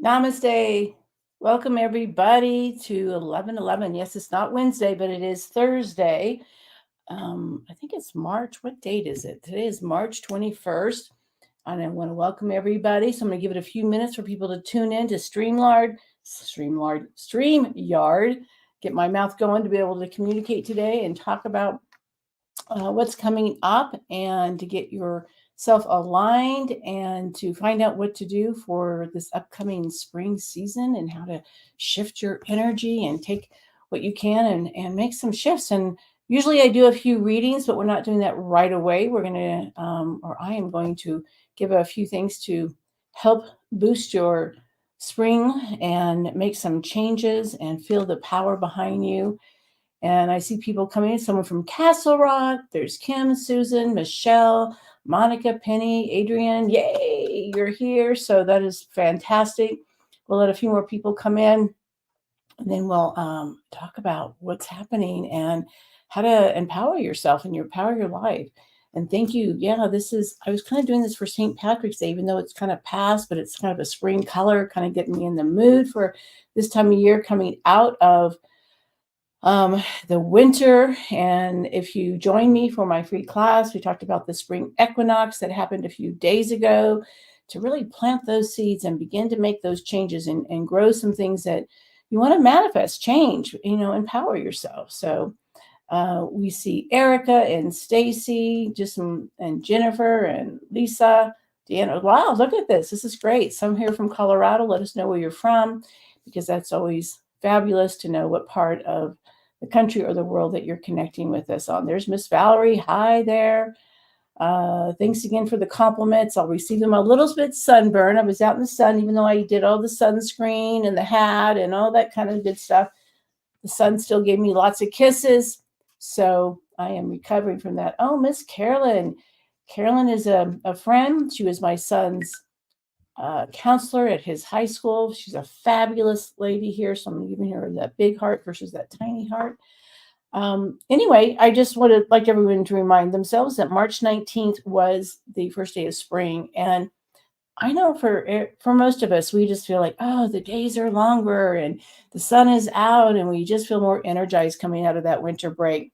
Namaste. Welcome everybody to 11:11. Yes, it's not Wednesday, but it is Thursday. I think it's March. What date is it? Today is March 21st. And I want to welcome everybody. So I'm going to give it a few minutes for people to tune in to StreamYard. Get my mouth going to be able to communicate today and talk about what's coming up and to get yourself aligned and to find out what to do for this upcoming spring season and how to shift your energy and take what you can and make some shifts. And usually I do a few readings, but we're not doing that right away. We're going to, or I am going to give a few things to help boost your spring and make some changes and feel the power behind you. And I see people coming in, someone from Castle Rock. There's Kim, Susan, Michelle, Monica, Penny, Adrian. Yay, you're here. So that is fantastic. We'll let a few more people come in, and then we'll talk about what's happening and how to empower yourself and empower your life. And thank you. Yeah, I was kind of doing this for St. Patrick's Day, even though it's kind of past, but it's kind of a spring color, kind of getting me in the mood for this time of year coming out of the winter. And if you join me for my free class, we talked about the spring equinox that happened a few days ago to really plant those seeds and begin to make those changes and grow some things that you want to manifest, change, empower yourself. So we see Erica and Stacy, and Jennifer and Lisa, Deanna. Wow, look at this. This is great. Some here from Colorado. Let us know where you're from, because that's always fabulous to know what part of the country or the world that you're connecting with us on. There's Miss Valerie. Hi there. Thanks again for the compliments. I'll receive them. A little bit sunburn. I was out in the sun, even though I did all the sunscreen and the hat and all that kind of good stuff. The sun still gave me lots of kisses. So I am recovering from that. Oh, Miss Carolyn. Carolyn is a friend. She was my son's counselor at his high school. She's a fabulous lady here. So I'm giving her that big heart versus that tiny heart. Anyway, I just would like everyone to remind themselves that March 19th was the first day of spring. And I know for most of us, we just feel like, oh, the days are longer and the sun is out and we just feel more energized coming out of that winter break.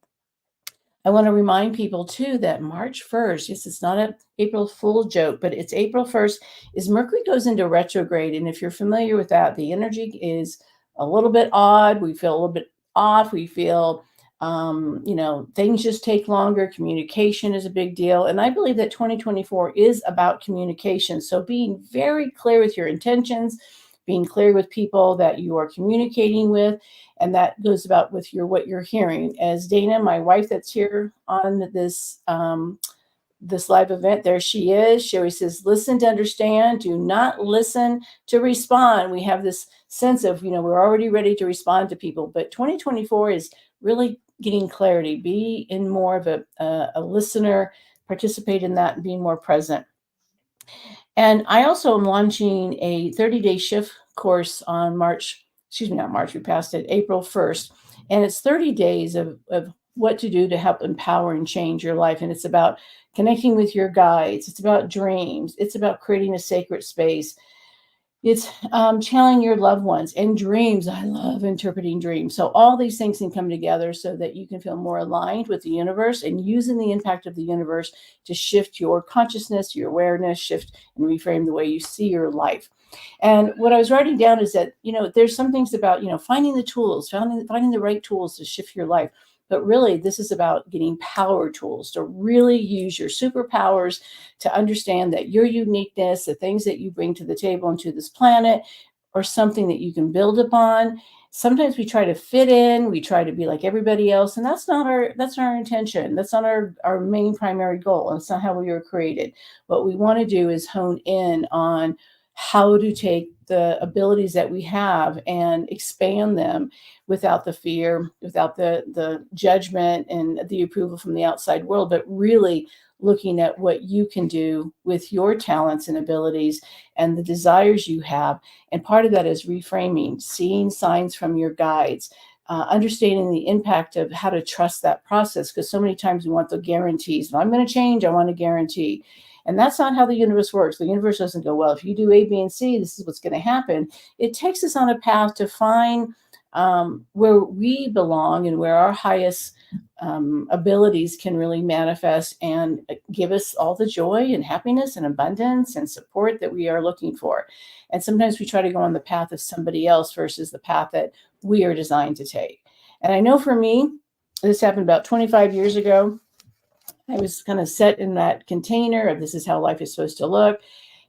I want to remind people too that March 1st, yes, it's not an April Fool joke, but it's April 1st, is Mercury goes into retrograde. And if you're familiar with that, the energy is a little bit odd. We feel a little bit off. We feel, things just take longer. Communication is a big deal. And I believe that 2024 is about communication. So being very clear with your intentions, being clear with people that you are communicating with, and that goes about with what you're hearing. As Dana, my wife that's here on this this live event, there she is. She always says, listen to understand, do not listen to respond. We have this sense of, we're already ready to respond to people, but 2024 is really getting clarity, be in more of a listener, participate in that and being more present. And I also am launching a 30-day shift course on not March, we passed it, April 1st. And it's 30 days of what to do to help empower and change your life. And it's about connecting with your guides. It's about dreams. It's about creating a sacred space. It's channeling your loved ones and dreams. I love interpreting dreams. So all these things can come together so that you can feel more aligned with the universe and using the impact of the universe to shift your consciousness, your awareness, shift and reframe the way you see your life. And what I was writing down is that, there's some things about, finding the tools, finding the right tools to shift your life. But really, this is about getting power tools to really use your superpowers to understand that your uniqueness, the things that you bring to the table and to this planet, are something that you can build upon. Sometimes we try to fit in, we try to be like everybody else, and that's not our intention. That's not our main primary goal. That's not how we were created. What we want to do is hone in on how to take the abilities that we have and expand them without the fear, without the judgment and the approval from the outside world, but really looking at what you can do with your talents and abilities and the desires you have. And part of that is reframing, seeing signs from your guides, understanding the impact of how to trust that process, because so many times we want the guarantees. If I'm going to change, I want a guarantee. And that's not how the universe works. The universe doesn't go, well, if you do A, B, and C, this is what's going to happen. It takes us on a path to find where we belong and where our highest abilities can really manifest and give us all the joy and happiness and abundance and support that we are looking for. And sometimes we try to go on the path of somebody else versus the path that we are designed to take. And I know for me, this happened about 25 years ago. I was kind of set in that container of this is how life is supposed to look.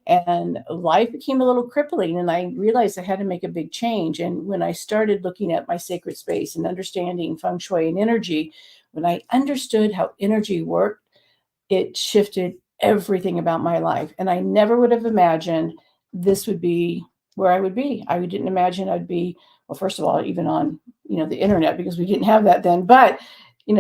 And life became a little crippling. And I realized I had to make a big change. And when I started looking at my sacred space and understanding feng shui and energy, when I understood how energy worked, it shifted everything about my life. And I never would have imagined this would be where I would be. I didn't imagine I'd be, well, first of all, even on, the internet, because we didn't have that then, but,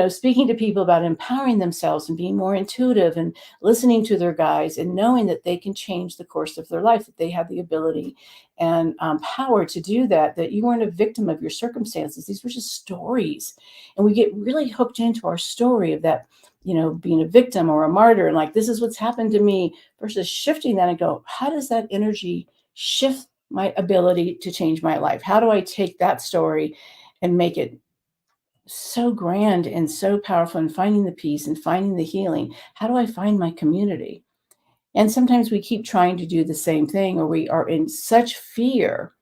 speaking to people about empowering themselves and being more intuitive and listening to their guides and knowing that they can change the course of their life, that they have the ability and power to do that, that you weren't a victim of your circumstances. These were just stories. And we get really hooked into our story of that, being a victim or a martyr, and like, this is what's happened to me, versus shifting that and go, how does that energy shift my ability to change my life? How do I take that story and make it so grand and so powerful, and finding the peace and finding the healing? How do I find my community? And sometimes we keep trying to do the same thing, or we are in such fear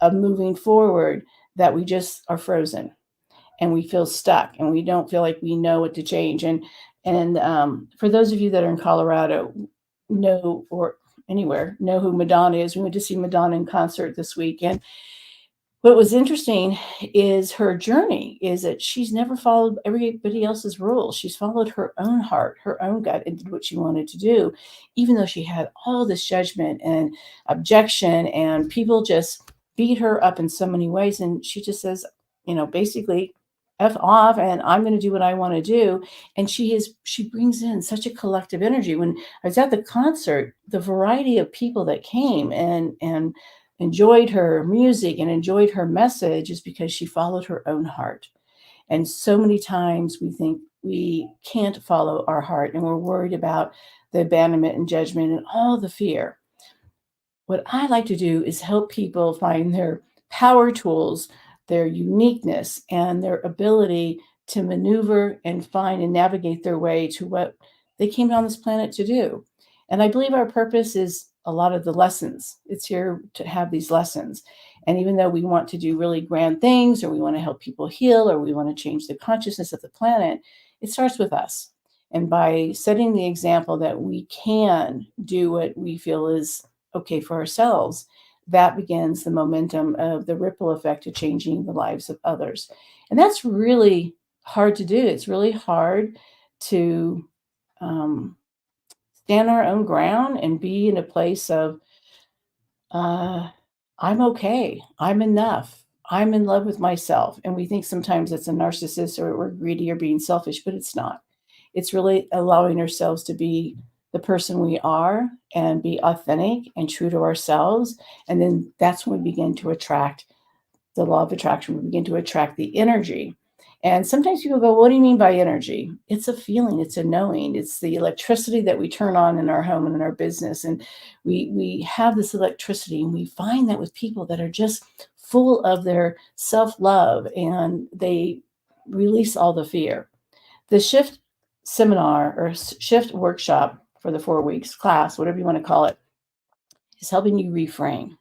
of moving forward that we just are frozen and we feel stuck and we don't feel like we know what to change. And for those of you that are in Colorado, or anywhere, know who Madonna is. We went to see Madonna in concert this week. And what was interesting is her journey is that she's never followed everybody else's rules. She's followed her own heart, her own gut, and did what she wanted to do, even though she had all this judgment and objection, and people just beat her up in so many ways. And she just says, basically, F off, and I'm going to do what I want to do. And she brings in such a collective energy. When I was at the concert, the variety of people that came and enjoyed her music and enjoyed her message is because she followed her own heart. And so many times we think we can't follow our heart, and we're worried about the abandonment and judgment and all the fear. What I like to do is help people find their power tools, their uniqueness, and their ability to maneuver and find and navigate their way to what they came on this planet to do. And I believe our purpose is a lot of the lessons. It's here to have these lessons. And even though we want to do really grand things, or we want to help people heal, or we want to change the consciousness of the planet, it starts with us. And by setting the example that we can do what we feel is okay for ourselves, that begins the momentum of the ripple effect to changing the lives of others. And that's really hard to do. It's really hard to stand our own ground and be in a place of, I'm okay, I'm enough, I'm in love with myself. And we think sometimes it's a narcissist, or we're greedy or being selfish, but it's not. It's really allowing ourselves to be the person we are and be authentic and true to ourselves. And then that's when we begin to attract the law of attraction. We begin to attract the energy. And sometimes people go, what do you mean by energy? It's a feeling, it's a knowing, it's the electricity that we turn on in our home and in our business. And we have this electricity, and we find that with people that are just full of their self-love, and they release all the fear. The shift seminar or shift workshop for the 4 weeks class, whatever you want to call it, is helping you reframe.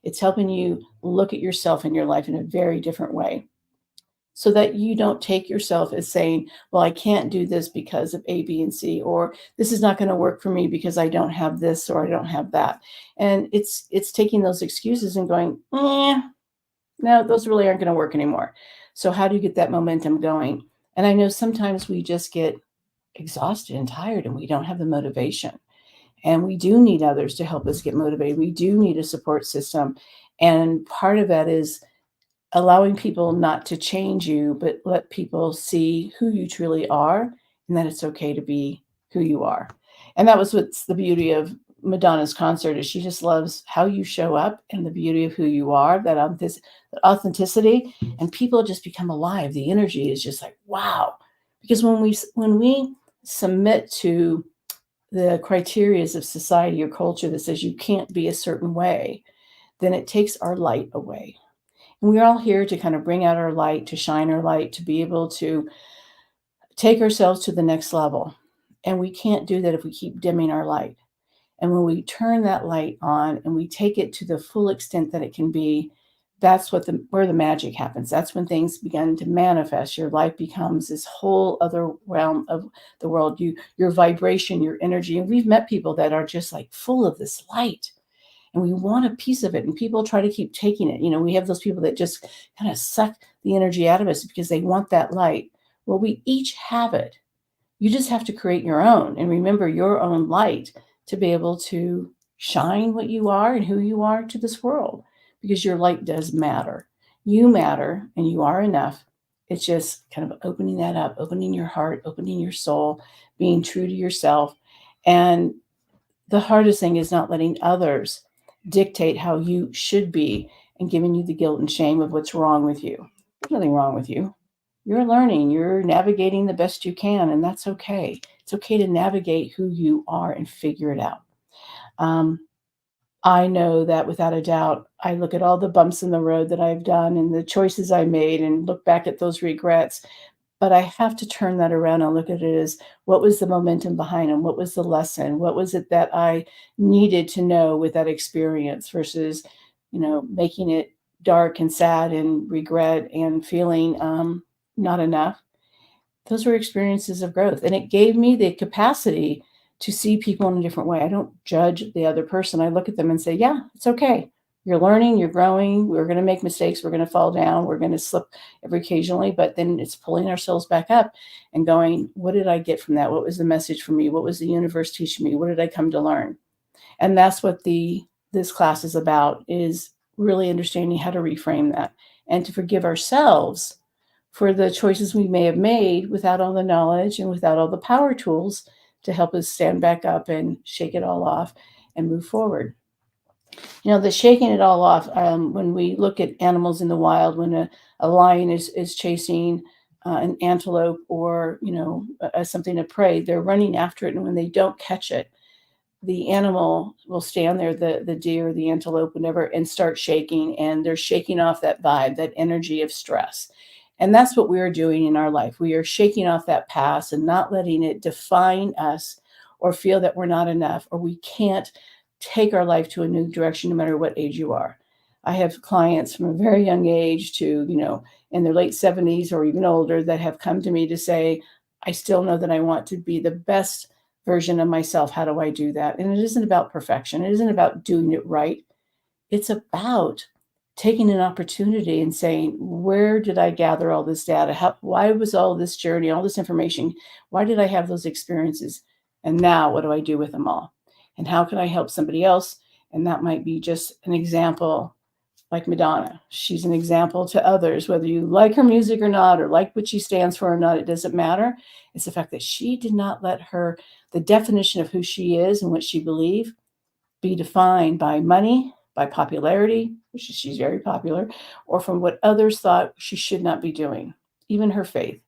It's helping you look at yourself and your life in a very different way, so that you don't take yourself as saying, well, I can't do this because of A, B, and C, or this is not going to work for me because I don't have this or I don't have that. And it's taking those excuses and going, no, those really aren't going to work anymore. So how do you get that momentum going? And I know sometimes we just get exhausted and tired, and we don't have the motivation. And we do need others to help us get motivated. We do need a support system. And part of that is allowing people not to change you, but let people see who you truly are, and that it's okay to be who you are. And that was what's the beauty of Madonna's concert is she just loves how you show up and the beauty of who you are, that authenticity, and people just become alive. The energy is just like, wow. Because when we submit to the criterias of society or culture that says you can't be a certain way, then it takes our light away. And we're all here to kind of bring out our light, to shine our light, to be able to take ourselves to the next level. And we can't do that if we keep dimming our light. And when we turn that light on and we take it to the full extent that it can be, that's where the magic happens. That's when things begin to manifest. Your life becomes this whole other realm of the world. Your vibration, your energy. And we've met people that are just like full of this light. And we want a piece of it. And people try to keep taking it. We have those people that just kind of suck the energy out of us because they want that light. Well, we each have it. You just have to create your own and remember your own light to be able to shine what you are and who you are to this world, because your light does matter. You matter and you are enough. It's just kind of opening that up, opening your heart, opening your soul, being true to yourself. And the hardest thing is not letting others dictate how you should be and giving you the guilt and shame of what's wrong with you. There's nothing wrong with you. You're learning, you're navigating the best you can, and that's okay. It's okay to navigate who you are and figure it out. Um, I know that without a doubt, I look at all the bumps in the road that I've done and the choices I made and look back at those regrets. But I have to turn that around and look at it as what was the momentum behind them? What was the lesson? What was it that I needed to know with that experience versus, making it dark and sad and regret and feeling not enough. Those were experiences of growth. And it gave me the capacity to see people in a different way. I don't judge the other person. I look at them and say, yeah, it's okay. You're learning, you're growing. We're going to make mistakes. We're going to fall down. We're going to slip every occasionally, but then it's pulling ourselves back up and going, what did I get from that? What was the message for me? What was the universe teaching me? What did I come to learn? And that's what this class is about, is really understanding how to reframe that and to forgive ourselves for the choices we may have made without all the knowledge and without all the power tools to help us stand back up and shake it all off and move forward. The shaking it all off, when we look at animals in the wild, when a lion is chasing an antelope or, something to prey, they're running after it. And when they don't catch it, the animal will stand there, the deer, the antelope, whatever, and start shaking. And they're shaking off that vibe, that energy of stress. And that's what we are doing in our life. We are shaking off that past and not letting it define us or feel that we're not enough or we can't take our life to a new direction no matter what age you are. I have clients from a very young age to, in their late 70s or even older that have come to me to say, I still know that I want to be the best version of myself. How do I do that? And it isn't about perfection. It isn't about doing it right. It's about taking an opportunity and saying, where did I gather all this data? Why was all this journey, all this information? Why did I have those experiences? And now what do I do with them all? And how can I help somebody else? And that might be just an example like Madonna. She's an example to others, whether you like her music or not, or like what she stands for or not, it doesn't matter. It's the fact that she did not let the definition of who she is and what she believed be defined by money, by popularity, which she's very popular, or from what others thought she should not be doing, even her faith.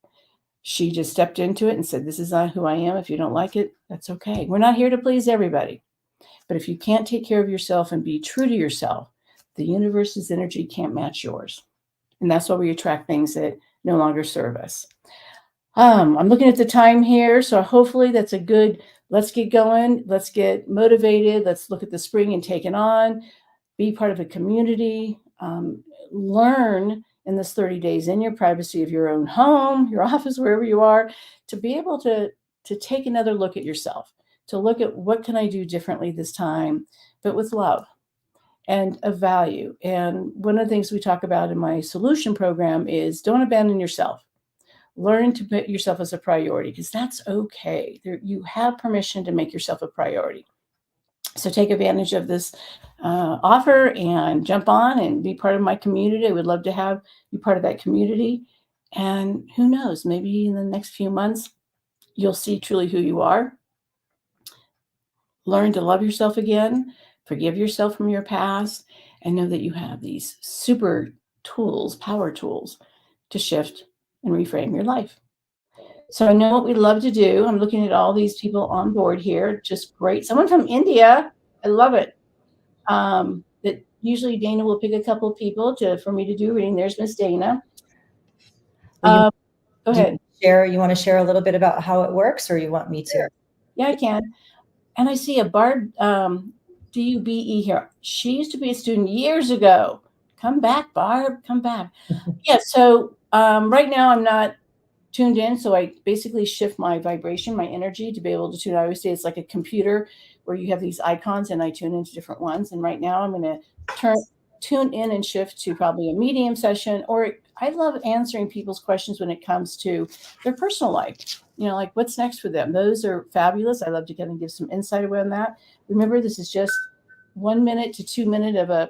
She just stepped into it and said, this is not who I am. If you don't like it, that's okay. We're not here to please everybody. But if you can't take care of yourself and be true to yourself, the universe's energy can't match yours. And that's why we attract things that no longer serve us. I'm looking at the time here, so hopefully that's a good, let's get going, let's get motivated, let's look at the spring and take it on, be part of a community, learn in this 30 days in your privacy of your own home, your office, wherever you are, to be able to take another look at yourself, to look at what can I do differently this time, but with love and of value. And one of the things we talk about in my solution program is don't abandon yourself. Learn to put yourself as a priority, because that's okay. You have permission to make yourself a priority. So take advantage of this offer and jump on and be part of my community. I would love to have you part of that community. And who knows, maybe in the next few months, you'll see truly who you are. learn to love yourself again, forgive yourself from your past, and know that you have these super tools, power tools, to shift and reframe your life. So I know what we love to do. I'm looking at all these people on board here. Just great. Someone from India. I love it. That usually Dana will pick a couple of people for me to do reading. There's Miss Dana. Well, Go ahead. You want to share a little bit about how it works, or you want me to? Sure. Yeah, I can. And I see a Barb Dube here. She used to be a student years ago. Come back, Barb. Come back. Yeah. So right now I'm not tuned in. So I basically shift my vibration, my energy to be able to tune. I always say it's like a computer where you have these icons and I tune into different ones. And right now I'm going to tune in and shift to probably a medium session, or I love answering people's questions when it comes to their personal life. Like what's next for them. Those are fabulous. I love to kind of give some insight away on that. Remember, this is just 1 minute to 2 minute of a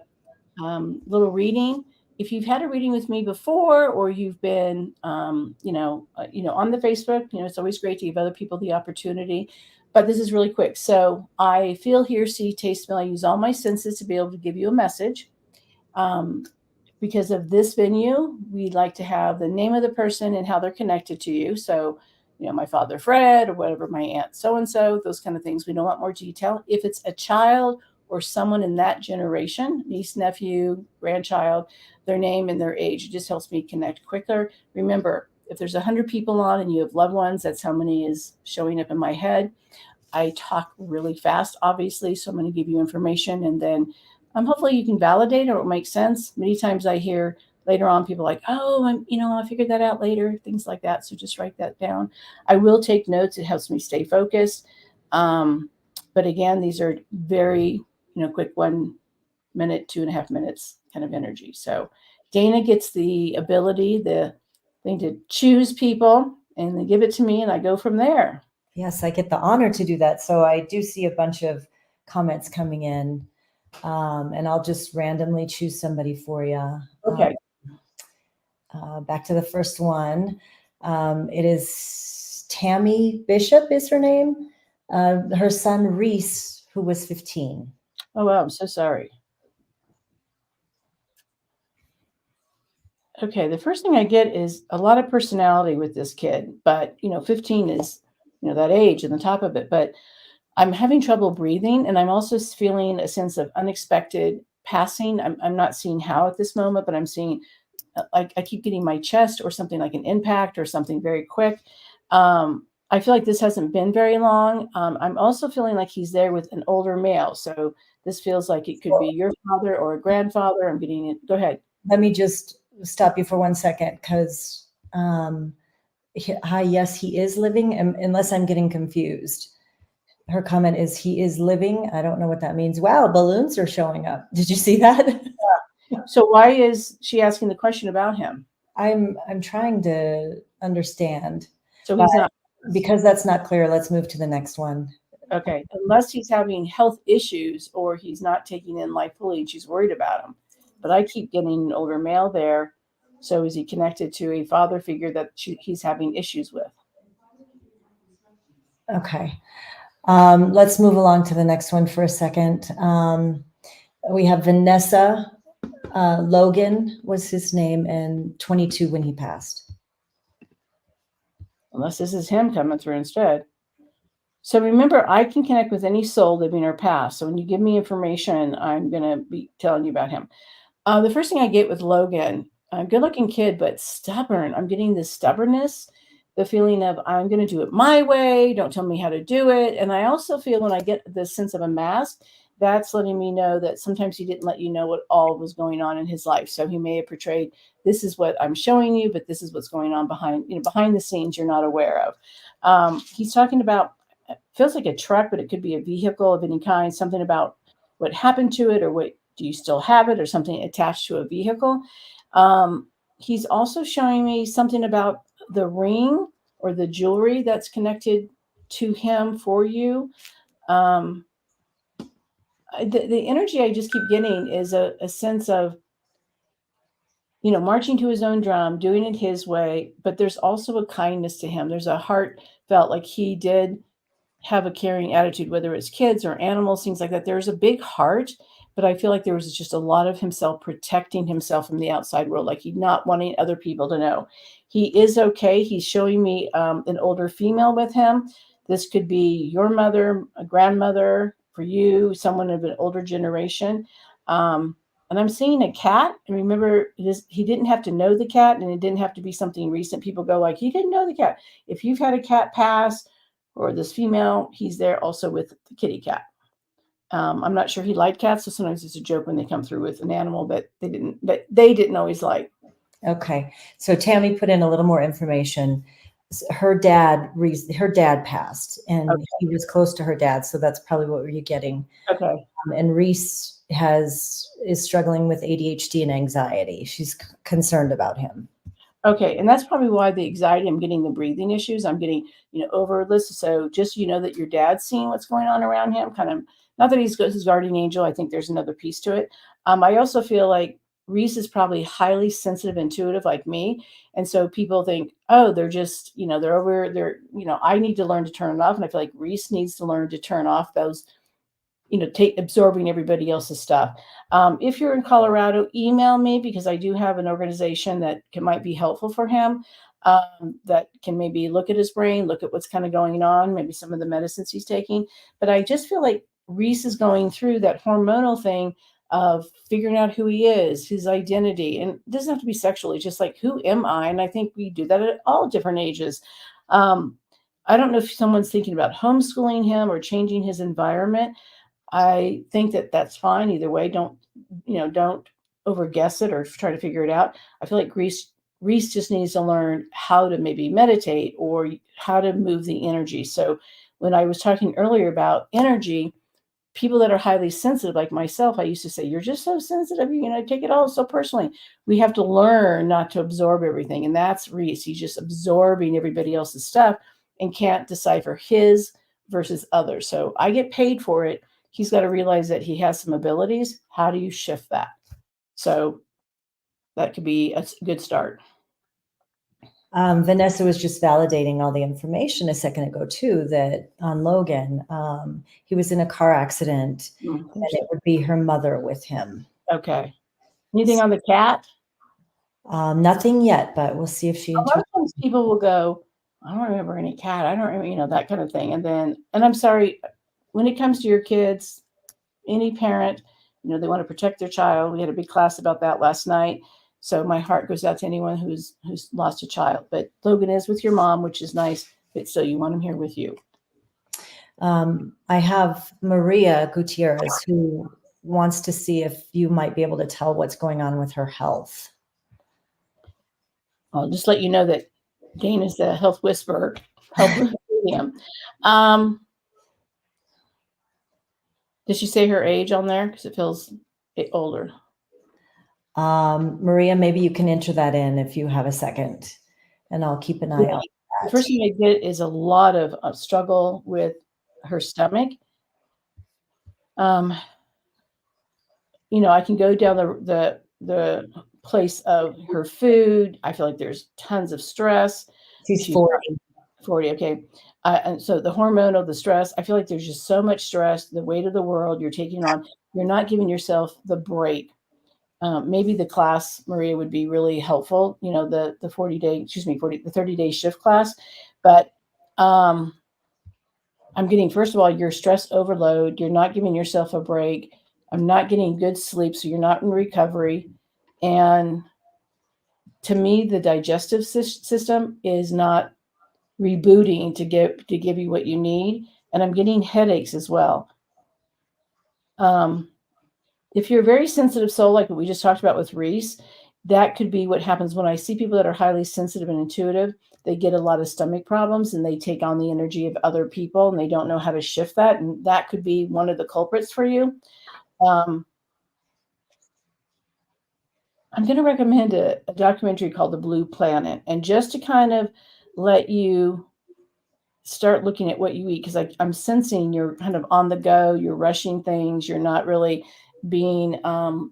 little reading. If you've had a reading with me before, or you've been, on the Facebook, it's always great to give other people the opportunity. But this is really quick. So I feel, hear, see, taste, smell. I use all my senses to be able to give you a message. Because of this venue, we like to have the name of the person and how they're connected to you. So, my father Fred, or whatever, my aunt so-and-so, those kind of things. We don't want more detail. If it's a child or someone in that generation, niece, nephew, grandchild, their name and their age, it just helps me connect quicker. Remember, if there's 100 people on and you have loved ones, that's how many is showing up in my head. I talk really fast, obviously, so I'm going to give you information, and then hopefully you can validate or it makes sense. Many times I hear later on people like, oh, I figured that out later, things like that. So just write that down. I will take notes. It helps me stay focused. But again, these are very, quick 1 minute, 2.5 minutes kind of energy. So Dana gets the ability, the thing to choose people, and they give it to me and I go from there. Yes, I get the honor to do that. So I do see a bunch of comments coming in. And I'll just randomly choose somebody for you. Okay. Back to the first one. It is Tammy Bishop is her name. Her son Reese, who was 15. Oh, wow. I'm so sorry. Okay. The first thing I get is a lot of personality with this kid, but 15 is, that age and the top of it, but I'm having trouble breathing, and I'm also feeling a sense of unexpected passing. I'm not seeing how at this moment, but I'm seeing like I keep getting my chest or something like an impact or something very quick. I feel like this hasn't been very long. I'm also feeling like he's there with an older male. So this feels like it could be your father or a grandfather. I'm getting it. Go ahead. Let me just stop you for 1 second, because hi, yes, he is living, unless I'm getting confused. Her comment is he is living. I don't know what that means. Wow, balloons are showing up. Did you see that? Yeah. So why is she asking the question about him? I'm trying to understand. So he's not, because that's not clear. Let's move to the next one. Okay. Unless he's having health issues or he's not taking in life fully and she's worried about him. But I keep getting an older male there. So is he connected to a father figure that he's having issues with? Okay. Let's move along to the next one for a second. We have Vanessa. Logan was his name, and 22 when he passed. Unless this is him coming through instead. So remember, I can connect with any soul living or past. So when you give me information, I'm going to be telling you about him. The first thing I get with Logan, a good looking kid, but stubborn. I'm getting this stubbornness, the feeling of I'm going to do it my way. Don't tell me how to do it. And I also feel when I get this sense of a mask, that's letting me know that sometimes he didn't let you know what all was going on in his life. So he may have portrayed, this is what I'm showing you, but this is what's going on behind the scenes you're not aware of. He's talking about, feels like a truck, but it could be a vehicle of any kind, something about what happened to it, or what do you still have it, or something attached to a vehicle. He's also showing me something about the ring or the jewelry that's connected to him for you. The energy I just keep getting is a sense of, marching to his own drum, doing it his way, but there's also a kindness to him. There's a heartfelt, like he did have a caring attitude, whether it's kids or animals, things like that. There's a big heart, but I feel like there was just a lot of himself protecting himself from the outside world, like he's not wanting other people to know. He is okay. He's showing me an older female with him. This could be your mother, a grandmother for you, someone of an older generation. And I'm seeing a cat. And remember, he didn't have to know the cat, and it didn't have to be something recent. People go like, he didn't know the cat. If you've had a cat pass, or this female, he's there also with the kitty cat. I'm not sure he liked cats, so sometimes it's a joke when they come through with an animal that they didn't always like. Okay, so Tammy put in a little more information. Her dad passed, and Okay. he was close to her dad, so that's probably what you're getting. Okay. And Reese is struggling with ADHD and anxiety. She's concerned about him. Okay, and that's probably why the anxiety, I'm getting the breathing issues, I'm getting, over this. So just, that your dad's seeing what's going on around him, kind of, not that he's his guardian angel. I think there's another piece to it. I also feel like Reese is probably highly sensitive, intuitive like me. And so people think, oh, they're just, I need to learn to turn it off. And I feel like Reese needs to learn to turn off those, absorbing everybody else's stuff. If you're in Colorado, email me, because I do have an organization that might be helpful for him, that can maybe look at his brain, look at what's kind of going on, maybe some of the medicines he's taking. But I just feel like Reese is going through that hormonal thing of figuring out who he is, his identity. And it doesn't have to be sexually, just like, who am I? And I think we do that at all different ages. I don't know if someone's thinking about homeschooling him or changing his environment. I think that that's fine either way. Don't overguess it or try to figure it out. I feel like Reese just needs to learn how to maybe meditate or how to move the energy. So when I was talking earlier about energy, people that are highly sensitive, like myself, I used to say, you're just so sensitive, take it all so personally. We have to learn not to absorb everything. And that's Reese. He's just absorbing everybody else's stuff and can't decipher his versus others. So I get paid for it. He's got to realize that he has some abilities. How do you shift that? So that could be a good start. Vanessa was just validating all the information a second ago too, that on Logan, he was in a car accident, and it would be her mother with him. Okay. Anything on the cat? Nothing yet, but we'll see if she. A lot of times people will go, I don't remember any cat. I don't remember, that kind of thing. And I'm sorry, when it comes to your kids, any parent, they want to protect their child. We had a big class about that last night. So my heart goes out to anyone who's lost a child. But Logan is with your mom, which is nice. But still, you want him here with you. I have Maria Gutierrez, who wants to see if you might be able to tell what's going on with her health. I'll just let you know that Dane is the health whisperer. Him. Did she say her age on there? Because it feels older. Maria, maybe you can enter that in if you have a second, and I'll keep an eye out. The first thing I get is a lot of struggle with her stomach. I can go down the place of her food. I feel like there's tons of stress. She's 40. 40, okay. And so the hormonal, the stress, I feel like there's just so much stress, the weight of the world you're taking on. You're not giving yourself the break. Maybe the class, Maria, would be really helpful, the 30-day shift class. But I'm getting, first of all, your stress overload. You're not giving yourself a break. I'm not getting good sleep, so you're not in recovery. And to me, the digestive system is not rebooting to give you what you need. And I'm getting headaches as well. If you're a very sensitive soul, like what we just talked about with Reese, that could be what happens when I see people that are highly sensitive and intuitive. They get a lot of stomach problems and they take on the energy of other people and they don't know how to shift that. And that could be one of the culprits for you. I'm going to recommend a documentary called The Blue Planet. And just to kind of let you start looking at what you eat, because I'm sensing you're kind of on the go, you're rushing things, you're not really being not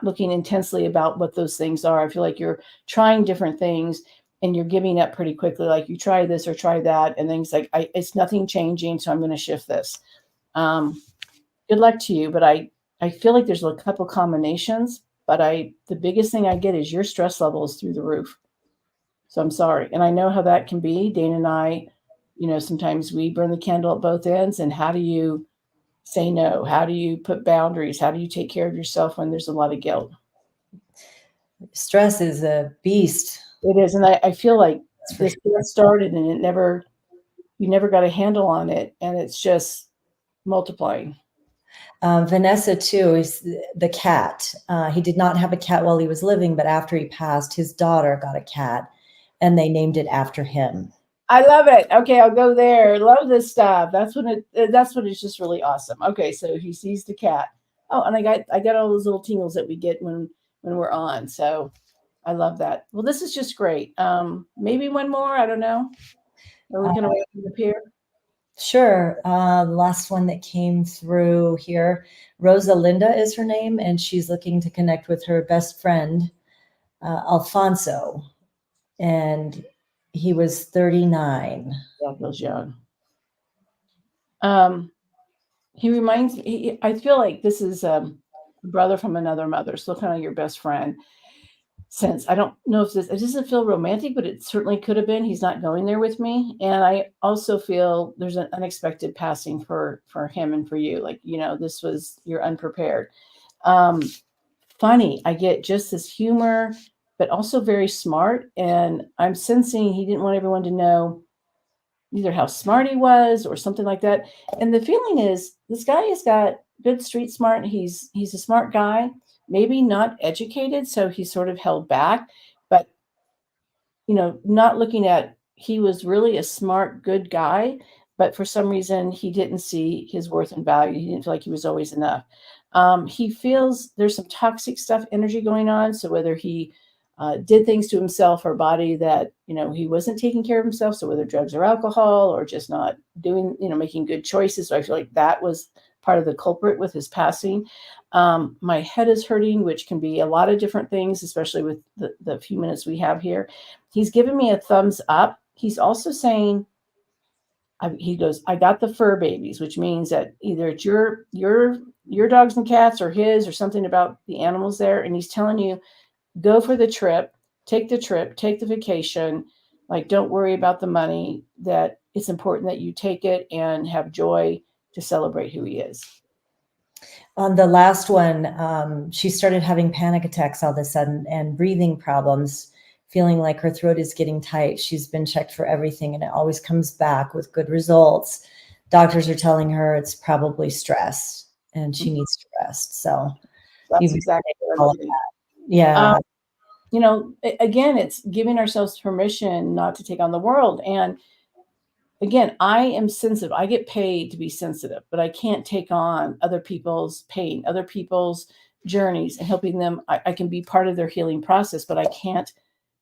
looking intensely about what those things are. I feel like you're trying different things, and you're giving up pretty quickly. Like you try this or try that, and then it's like, it's nothing changing, so I'm going to shift this. Good luck to you, but I feel like there's a couple combinations, but the biggest thing I get is your stress level is through the roof. So I'm sorry. And I know how that can be. Dana and I, sometimes we burn the candle at both ends. And how do you say no? How do you put boundaries? How do you take care of yourself when there's a lot of guilt? Stress is a beast. It is. And I feel like this started and you never got a handle on it. And it's just multiplying. Vanessa too is the cat. He did not have a cat while he was living, but after he passed, his daughter got a cat and they named it after him. I love it. Okay, I'll go there. Love this stuff. That's when it's just really awesome. Okay, so he sees the cat. Oh, and I got all those little tingles that we get when we're on. So I love that. Well, this is just great. Maybe one more. I don't know. Are we going to wrap it up here? Sure. Last one that came through here, Rosalinda is her name, and she's looking to connect with her best friend, Alfonso, and he was 39. Yeah, feels young. He reminds me. I feel like this is a brother from another mother, so kind of your best friend. Since I don't know if it doesn't feel romantic, but it certainly could have been. He's not going there with me. And I also feel there's an unexpected passing for him and for you. Like, you're unprepared. Funny. I get just this humor, but also very smart. And I'm sensing he didn't want everyone to know either how smart he was or something like that. And the feeling is this guy has got good street smart. He's a smart guy. Maybe not educated, so he's sort of held back, but, not looking at, he was really a smart, good guy, but for some reason he didn't see his worth and value. He didn't feel like he was always enough. He feels there's some toxic energy going on. So whether he did things to himself or body that, he wasn't taking care of himself. So whether drugs or alcohol or just not doing, making good choices. So I feel like that was part of the culprit with his passing. My head is hurting, which can be a lot of different things, especially with the few minutes we have here. He's given me a thumbs up. He's also saying, he goes, I got the fur babies, which means that either it's your dogs and cats or his or something about the animals there. And he's telling you, go for the trip, take the vacation. Like, don't worry about the money, that it's important that you take it and have joy to celebrate who he is. On the last one, she started having panic attacks all of a sudden and breathing problems, feeling like her throat is getting tight. She's been checked for everything and it always comes back with good results. Doctors are telling her it's probably stress and she needs to rest. So that's exactly what I'm yeah. Again, it's giving ourselves permission not to take on the world. And again, I am sensitive. I get paid to be sensitive, but I can't take on other people's pain, other people's journeys and helping them. I can be part of their healing process, but I can't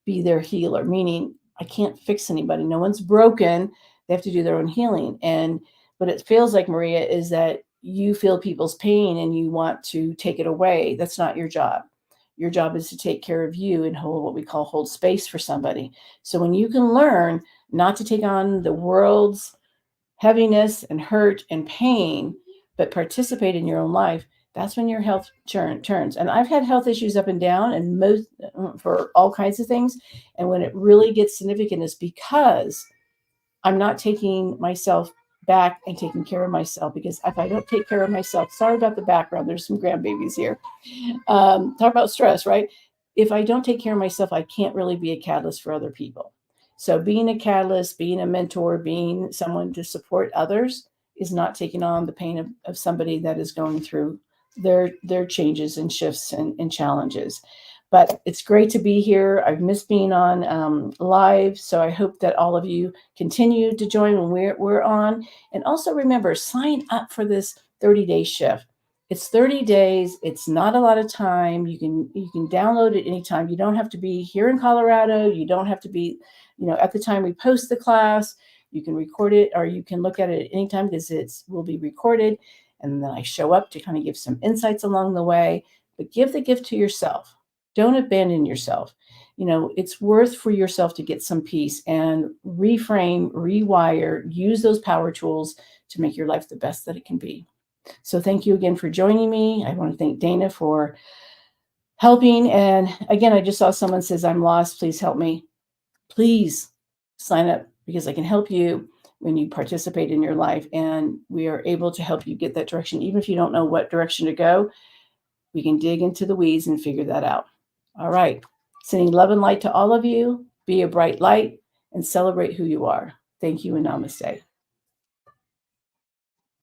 be their healer, meaning I can't fix anybody. No one's broken. They have to do their own healing. But it feels like, Maria, is that you feel people's pain and you want to take it away. That's not your job. Your job is to take care of you and hold space for somebody. So when you can learn not to take on the world's heaviness and hurt and pain, but participate in your own life, that's when your health turns. And I've had health issues up and down and for all kinds of things. And when it really gets significant is because I'm not taking myself back and taking care of myself. Because if I don't take care of myself, sorry about the background, there's some grandbabies here. Talk about stress, right? If I don't take care of myself, I can't really be a catalyst for other people. So being a catalyst, being a mentor, being someone to support others is not taking on the pain of somebody that is going through their changes and shifts and challenges. But it's great to be here. I've missed being on live. So I hope that all of you continue to join when we're on. And also remember, sign up for this 30-day shift. It's 30 days. It's not a lot of time. You can download it anytime. You don't have to be here in Colorado. You don't have to be, at the time we post the class. You can record it or you can look at it anytime because it will be recorded. And then I show up to kind of give some insights along the way. But give the gift to yourself. Don't abandon yourself. it's worth for yourself to get some peace and reframe, rewire, use those power tools to make your life the best that it can be. So thank you again for joining me. I want to thank Dana for helping. And again, I just saw someone says, I'm lost. Please help me. Please sign up, because I can help you when you participate in your life. And we are able to help you get that direction. Even if you don't know what direction to go, we can dig into the weeds and figure that out. All right. Sending love and light to all of you. Be a bright light and celebrate who you are. Thank you and namaste.